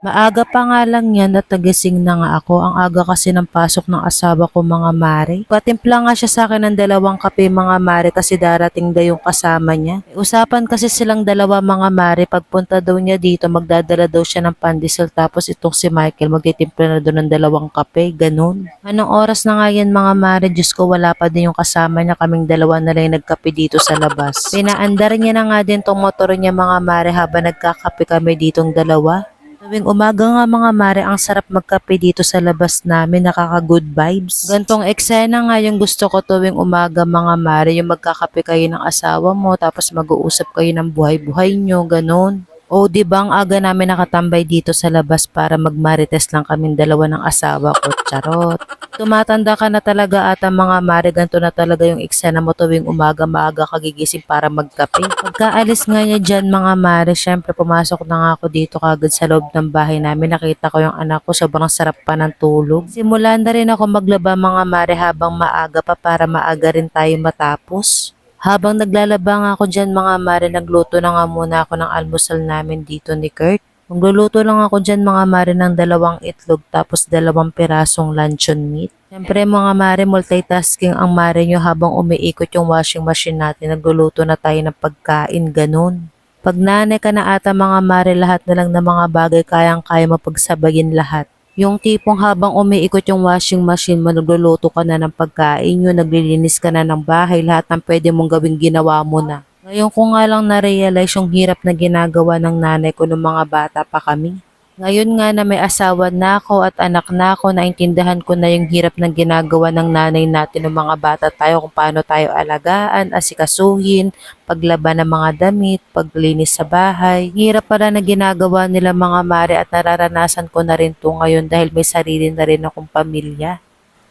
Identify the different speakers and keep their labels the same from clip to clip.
Speaker 1: Maaga pa nga lang yan at nagising na nga ako. Ang aga kasi ng pasok ng asawa ko mga mare. Patimpla nga siya sa akin ng 2 kape mga mare kasi darating daw yung kasama niya. May usapan kasi silang dalawa mga mare. Pagpunta daw niya dito magdadala daw siya ng pandesal tapos itong si Michael magtitimpla na daw ng 2 kape. Ganun. Anong oras na nga yan mga mare? Diyos ko wala pa din yung kasama niya. Kaming dalawa na lang yung nagkape dito sa labas. Pinaandar niya na nga din tong motor niya mga mare habang nagkakape kami ditong dalawa. Tuwing umaga nga mga mare, ang sarap magkape dito sa labas namin, nakaka-good vibes. Gantong eksena nga yung gusto ko tuwing umaga mga mare, yung magkakape kayo ng asawa mo, tapos mag-uusap kayo ng buhay-buhay nyo, ganon. O di ba ang aga namin nakatambay dito sa labas para magmarites lang kaming dalawa ng asawa ko, charot. Tumatanda ka na talaga ata mga mare, ganito na talaga yung eksena mo tuwing umaga maaga kagigising para magkape. Pagkaalis nga niya dyan mga mare, syempre pumasok na nga ako dito kagad sa loob ng bahay namin. Nakita ko yung anak ko, sobrang sarap pa ng tulog. Simulan na rin ako maglaba mga mare habang maaga pa para maaga rin tayo matapos. Habang naglalaba nga ako dyan mga mare, nagluto na nga muna ako ng almusal namin dito ni Kurt. Magluluto lang ako dyan mga mare ng 2 itlog tapos 2 pirasong luncheon meat. Siyempre mga mare, multitasking ang mare nyo habang umiikot yung washing machine natin. Nagluluto na tayo ng pagkain, ganun. Pag nanay ka na ata mga mare, lahat na lang ng mga bagay kayang-kaya mapagsabayin lahat. Yung tipong habang umiikot yung washing machine mo, nagluluto ka na ng pagkain yun, naglilinis ka na ng bahay, lahat ng pwede mong gawing ginawa mo na. Ngayon ko nga lang na-realize yung hirap na ginagawa ng nanay ko nung mga bata pa kami. Ngayon nga na may asawa na ako at anak na ako, naintindihan ko na yung hirap ng ginagawa ng nanay natin ng mga bata tayo kung paano tayo alagaan, asikasuhin, paglaban ng mga damit, paglinis sa bahay. Hirap pala na ginagawa nila mga mare at nararanasan ko na rin to ngayon dahil may sarili na rin akong pamilya.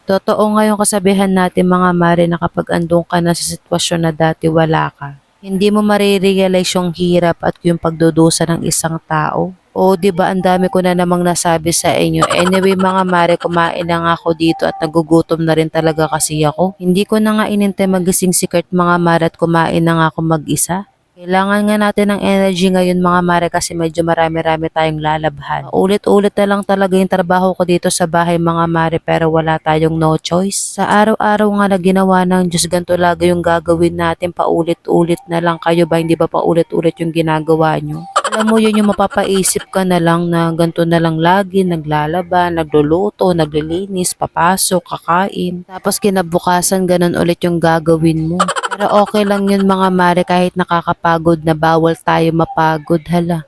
Speaker 1: Totoo nga yung kasabihan natin mga mare na kapag andun ka na sa sitwasyon na dati wala ka, hindi mo marirealize yung hirap at yung pagdudusa ng isang tao. O di ba ang dami ko na namang nasabi sa inyo. Anyway mga mare, kumain na nga ako dito at nagugutom na rin talaga kasi ako. Hindi ko na nga inintay magising si Kurt mga mare at kumain na nga ako mag-isa. Kailangan nga natin ng energy ngayon mga mare kasi medyo marami-rami tayong lalabhan. Ulit-ulit na lang talaga yung trabaho ko dito sa bahay mga mare pero wala tayong no choice. Sa araw-araw nga na ginawa ng Diyos, ganito lagi yung gagawin natin, paulit-ulit na lang. Kayo ba hindi ba paulit-ulit yung ginagawa nyo? Alam mo yun yung mapapaisip ka na lang na ganito na lang lagi, naglalaba, nagluluto, naglilinis, papasok, kakain. Tapos kinabukasan ganun ulit yung gagawin mo. Pero okay lang yun mga mare kahit nakakapagod na bawal tayo mapagod hala.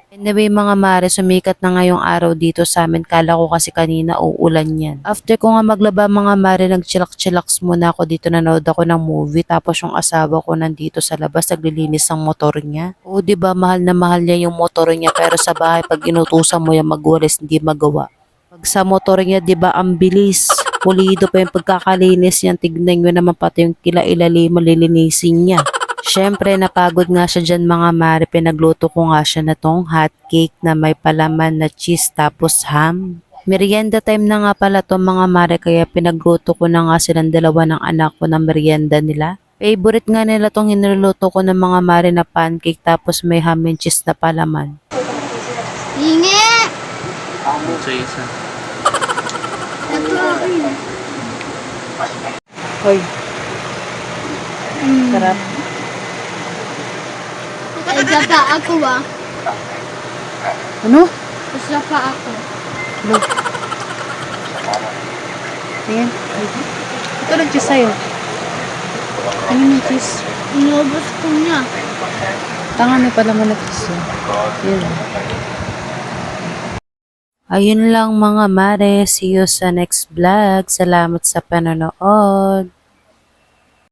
Speaker 1: Anyway mga mare, sumikat na ngayong araw dito sa amin. Kala ko kasi kanina uulan yan. After ko nga maglaba mga mare, nagchilak-chilaks muna ako dito. Nanood ako ng movie. Tapos yung asawa ko nandito sa labas, naglilinis ng motor niya. O diba mahal na mahal niya yung motor niya. Pero sa bahay pag inutusan mo yung magwalis, hindi magawa. Pag sa motor niya, diba ang bilis. Pulido pa yung pagkakalinis niyan. Tignan nyo naman pati yung kila-ilalim lilinisin niya. Siyempre, napagod nga siya dyan mga mare. Pinagluto ko nga siya na tong hot cake na may palaman na cheese tapos ham. Merienda time na nga pala to mga mare kaya pinagluto ko na nga silang dalawa ng anak ko ng merienda nila. Favorite nga nila tong hinuluto ko ng mga mare na pancake tapos may ham and cheese na palaman.
Speaker 2: Inge!
Speaker 3: Sa isa.
Speaker 1: Hoy, sarap.
Speaker 2: Isa pa ako ah.
Speaker 1: Ano?
Speaker 2: Isa pa ako.
Speaker 1: Ayan. Ito nag-cheese sa'yo. Ano yung cheese?
Speaker 2: Inubos ko niya.
Speaker 1: Tanga may palaman na cheese. Yun. Ayun lang mga mare. See you sa next vlog. Salamat sa panonood.